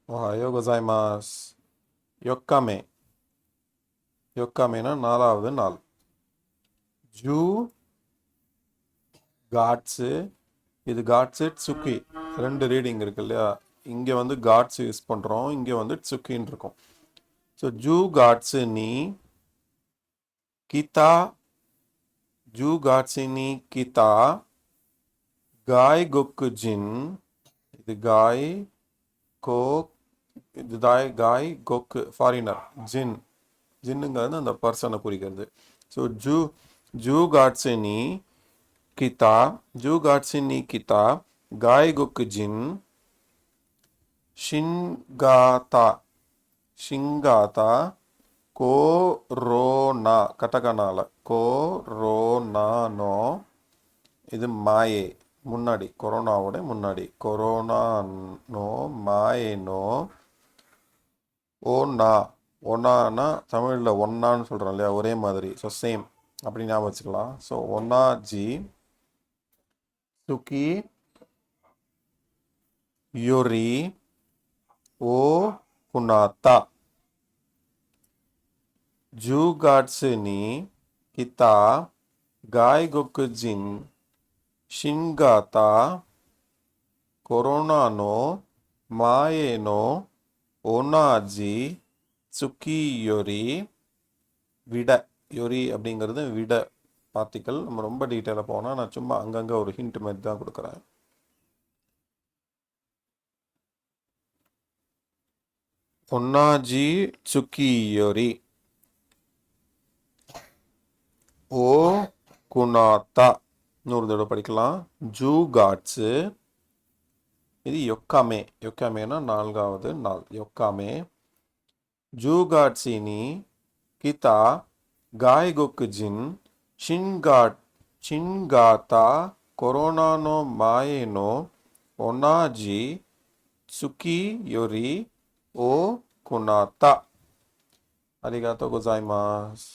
Ohayo gozaimasu. Yokkame. Yokkamena நாலாவது நாள். Zoo katsu இது காட்ஸு ட்சுக்கி ரெண்டு ரீடிங் இருக்கு இல்லையா? இங்கே வந்து காட்ஸ் யூஸ் பண்ணுறோம், இங்கே வந்து ட்சுக்கின்னு இருக்கும். ஸோ ஜூ காட்ஸு நீ கிதா ஜூ காட்ஸு நீ கிதா காய் கொக்கு ஜின் இது காய் கோ இது காய் கொக்கு ஃபாரினர் ஜின் ஜின்னுங்கிறது அந்த பர்சனை குறிக்கிறது. ஸோ ஜூ காட்ஸு நீ கிதா ஜூ காட்ஸு நீ கிதா காய் கொக்கு ஜின் ஷின்காதா ஷிங்காதா கோரோனா கட்டகனால கோரோனானோ இது மாயே முன்னாடி கொரோனாவோட முன்னாடி கொரோனானோ மாயேனோ ஓனா ஒன்னானா தமிழில் ஒன்னான்னு சொல்கிறோம் இல்லையா, ஒரே மாதிரி. ஸோ சேம் அப்படி ஞாபகம் வச்சுக்கலாம். ஸோ ஒன்னா ஜி சுகி யோரி ஓ குனாத்தா ஜூ காட்ஸு நீ கிதா காய் கொக்கு ஜின் ஷின்காத்தா கொரோனானோ மாயேனோ ஓனாஜி சுக்கி யோரி விட யோரி அப்படிங்கிறது விட பார்ட்டிக்கல். நம்ம ரொம்ப டீட்டெயிலாக போனால் நான் சும்மா அங்கங்கே ஒரு ஹிண்ட் மாதிரி தான் கொடுக்குறேன். ஒன்னாஜி சுக்கி யோரி ஓ குனாத்தா இன்னொரு தடவை படிக்கலாம். ஜூ காட்ஸு இது யொக்காமே யொக்காமேனா நான்காவது நாள் யொக்காமே ஜூ காட்ஸினி கிதா காய் கொக்கு ஜின் ஷின்காத்தா கொரோனானோ மாயேனோ ஒனாஜி சுக்கி யோரி ஓ குனாத்தா. அரிகாத்தோ கோசாய்மாஸ்.